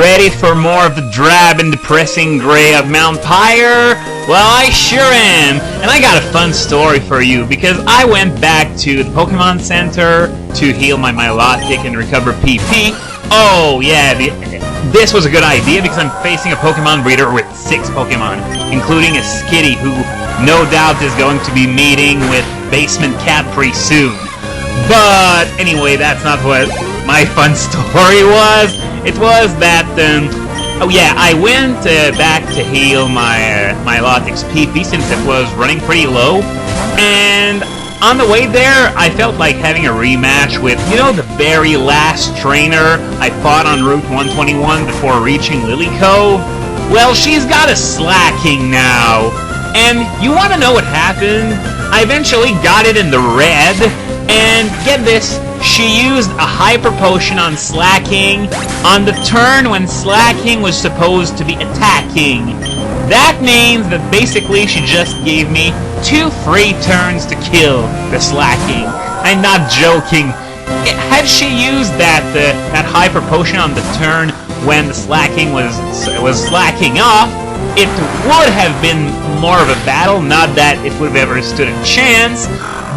Ready for more of the drab and depressing gray of Mount Pyre? Well, I sure am, and I got a fun story for you, because I went back to the Pokemon Center to heal my Milotic and recover PP. Oh yeah, this was a good idea because I'm facing a Pokemon breeder with 6 Pokemon, including a Skitty who no doubt is going to be meeting with Basement Cat pretty soon. But anyway, that's not what my fun story was. It was that, oh yeah, I went back to heal my Milotic's PP since it was running pretty low, and on the way there, I felt like having a rematch with, you know, the very last trainer I fought on Route 121 before reaching Lily Cove? Well, she's got a slacking now, and you want to know what happened? I eventually got it in the red, and get this, she used a Hyper Potion on Slacking on the turn when Slacking was supposed to be attacking. That means that basically she just gave me 2 free turns to kill the Slacking. I'm not joking. Had she used that Hyper Potion on the turn when the Slacking was slacking off, it would have been more of a battle, not that it would have ever stood a chance.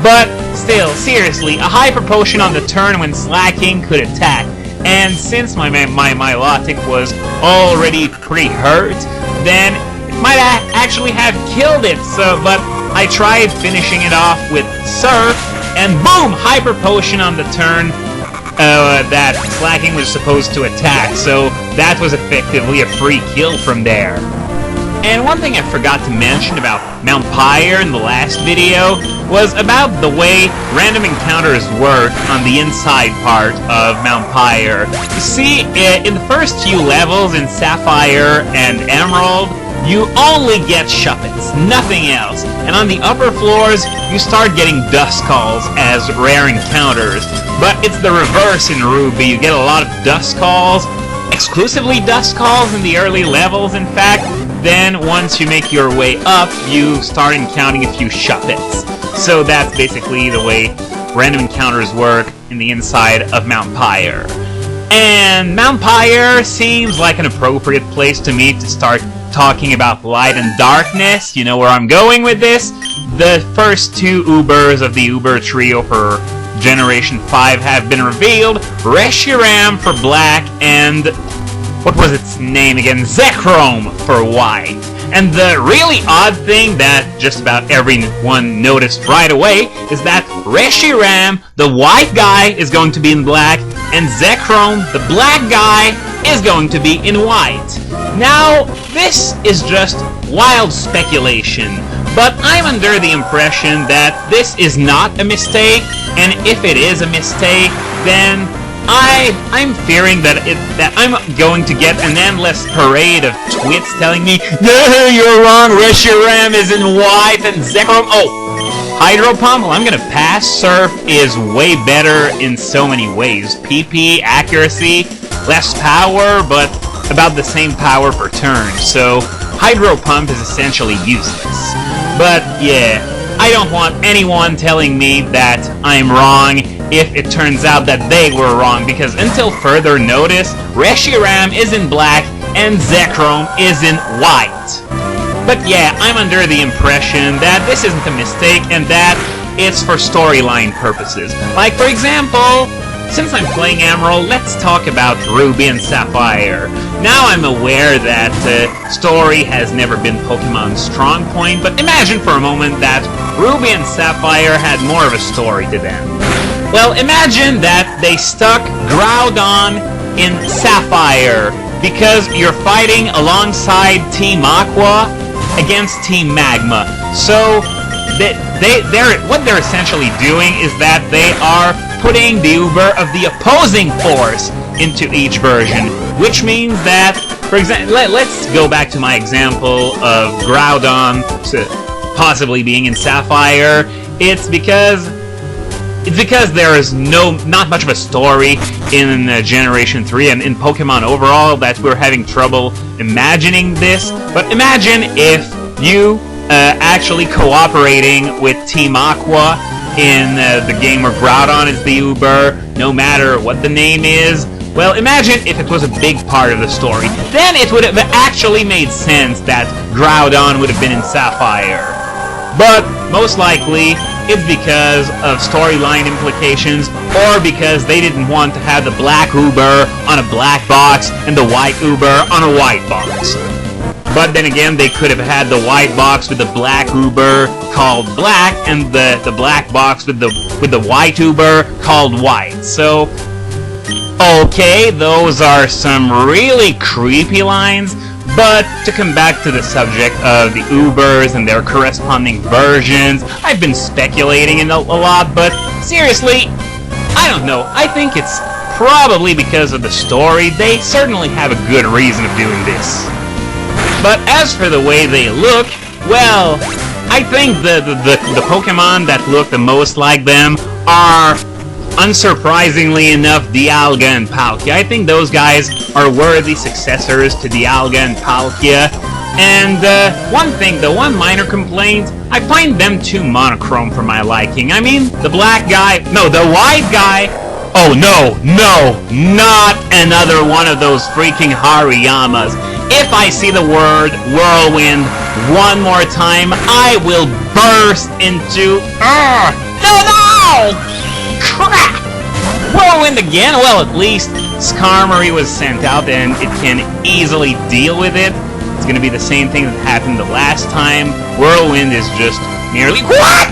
But still, seriously, a Hyper Potion on the turn when Slacking could attack. And since my Milotic was already pretty hurt, then it might actually have killed it. But I tried finishing it off with Surf, and boom! Hyper Potion on the turn that Slacking was supposed to attack. So that was effectively a free kill from there. And one thing I forgot to mention about Mount Pyre in the last video was about the way random encounters work on the inside part of Mount Pyre. You see, in the first few levels in Sapphire and Emerald, you only get Shuppets, nothing else. And on the upper floors, you start getting Duskulls as rare encounters. But it's the reverse in Ruby. You get a lot of Duskulls, exclusively Duskulls in the early levels, in fact. Then, once you make your way up, you start encountering a few Shuppets. So that's basically the way random encounters work in the inside of Mount Pyre. And Mount Pyre seems like an appropriate place to me to start talking about light and darkness. You know where I'm going with this? The first 2 Ubers of the Uber trio for Generation 5 have been revealed. Reshiram for black and... what was its name again? Zekrom for white. And the really odd thing that just about everyone noticed right away is that Reshiram, the white guy, is going to be in black, and Zekrom, the black guy, is going to be in white. Now, this is just wild speculation, but I'm under the impression that this is not a mistake, and if it is a mistake, then I'm fearing that I'm going to get an endless parade of twits telling me, "No, you're wrong, Reshiram is in white and Zekrom..." Oh, Hydro Pump? Well, I'm gonna pass. Surf is way better in so many ways. PP, accuracy, less power, but about the same power per turn. So, Hydro Pump is essentially useless. But, yeah, I don't want anyone telling me that I'm wrong if it turns out that they were wrong, because until further notice, Reshiram is in black and Zekrom is in white. But yeah, I'm under the impression that this isn't a mistake and that it's for storyline purposes. Like, for example, since I'm playing Emerald, let's talk about Ruby and Sapphire. Now I'm aware that story has never been Pokemon's strong point, but imagine for a moment that Ruby and Sapphire had more of a story to them. Well, imagine that they stuck Groudon in Sapphire because you're fighting alongside Team Aqua against Team Magma. So, what they're essentially doing is that they are putting the Uber of the opposing force into each version, which means that, for example, let's go back to my example of Groudon possibly being in Sapphire. It's because there is not much of a story in Generation 3 and in Pokemon overall that we're having trouble imagining this. But imagine if you actually cooperating with Team Aqua in the game where Groudon is the Uber, no matter what the name is, Well, imagine if it was a big part of the story. Then it would have actually made sense that Groudon would have been in Sapphire. But most likely, it's because of storyline implications, or because they didn't want to have the black Uber on a black box and the white Uber on a white box. But then again, they could have had the white box with the black Uber called black, and the black box with the white Uber called white. So, okay, those are some really creepy lines. But to come back to the subject of the Ubers and their corresponding versions, I've been speculating a lot, but seriously, I don't know. I think it's probably because of the story. They certainly have a good reason of doing this. But as for the way they look, well, I think the Pokemon that look the most like them are, unsurprisingly enough, Dialga and Palkia. I think those guys are worthy successors to Dialga and Palkia. And one minor complaint, I find them too monochrome for my liking. I mean, the black guy, no, the white guy, oh no, not another one of those freaking Hariyamas. If I see the word Whirlwind one more time, I will burst into, no! Crap! Whirlwind again? Well, at least Skarmory was sent out and it can easily deal with it. It's gonna be the same thing that happened the last time. Whirlwind is just merely... What?!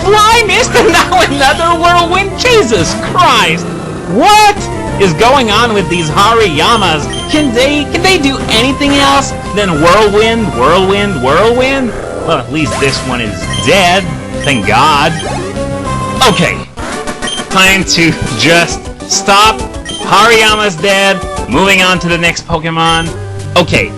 Fly Mist and now another Whirlwind? Jesus Christ! What is going on with these Hariyamas? Can they do anything else than Whirlwind? Well, at least this one is dead. Thank God. Okay. Time to just stop. Hariyama's dead. Moving on to the next Pokemon. Okay,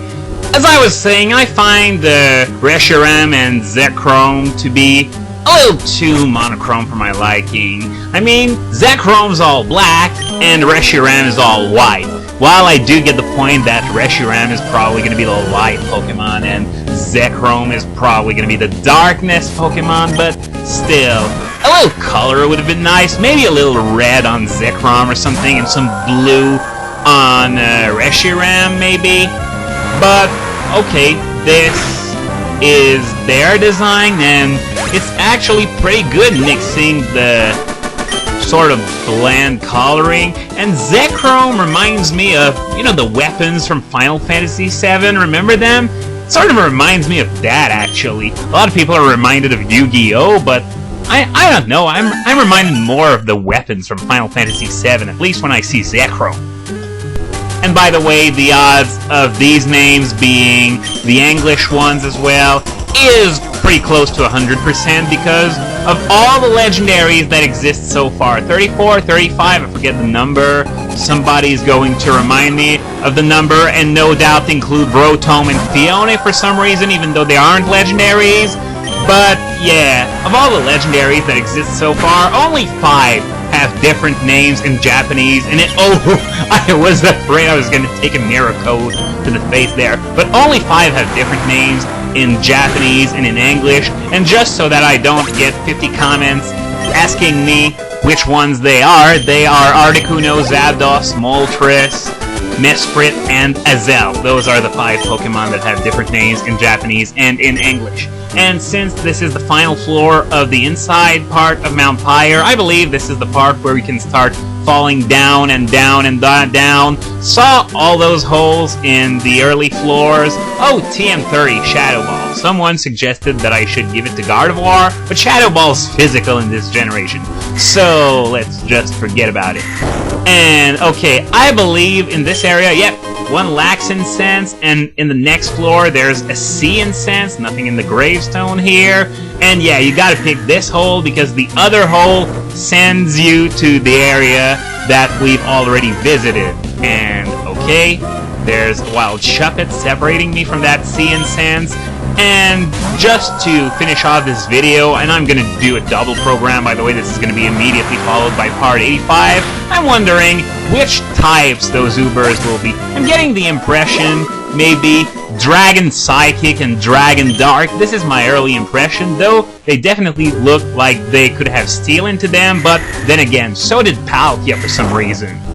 as I was saying, I find the Reshiram and Zekrom to be a little too monochrome for my liking. I mean, Zekrom's all black and Reshiram is all white. While I do get the point that Reshiram is probably going to be the light Pokemon and Zekrom is probably going to be the darkness Pokemon, but still, a little color would have been nice. Maybe a little red on Zekrom or something, and some blue on Reshiram, maybe. But, okay, this is their design, and it's actually pretty good mixing the sort of bland coloring. And Zekrom reminds me of, you know, the weapons from Final Fantasy VII, remember them? It sort of reminds me of that, actually. A lot of people are reminded of Yu-Gi-Oh!, but I don't know, I'm reminded more of the weapons from Final Fantasy VII, at least when I see Zekrom. And by the way, the odds of these names being the English ones as well is pretty close to 100% because of all the legendaries that exist so far. 34, 35, I forget the number. Somebody's going to remind me of the number, and no doubt include Rotom and Fiona for some reason, even though they aren't legendaries. But yeah, of all the legendaries that exist so far, only 5 have different names in Japanese, and I was afraid I was going to take a mirror code to the face there. But only 5 have different names in Japanese and in English, and just so that I don't get 50 comments asking me which ones they are Articuno, Zapdos, Moltres, Mesprit, and Azel. Those are the 5 Pokemon that have different names in Japanese and in English. And since this is the final floor of the inside part of Mount Pyre, I believe this is the part where we can start falling down and down and down. Saw all those holes in the early floors. Oh, TM30, Shadow Ball. Someone suggested that I should give it to Gardevoir, but Shadow Ball's physical in this generation, so let's just forget about it. And, okay, I believe in this area, yep, 1 lacks incense, and in the next floor there's a sea incense, nothing in the gravestone here. And yeah, you gotta pick this hole because the other hole sends you to the area that we've already visited. And okay, there's a wild Shuppet separating me from that sea incense. And just to finish off this video, and I'm gonna do a double program, by the way, this is gonna be immediately followed by part 85, I'm wondering which types those Ubers will be. I'm getting the impression maybe Dragon Psychic and Dragon Dark. This is my early impression, though they definitely look like they could have Steel into them, but then again, so did Palkia for some reason.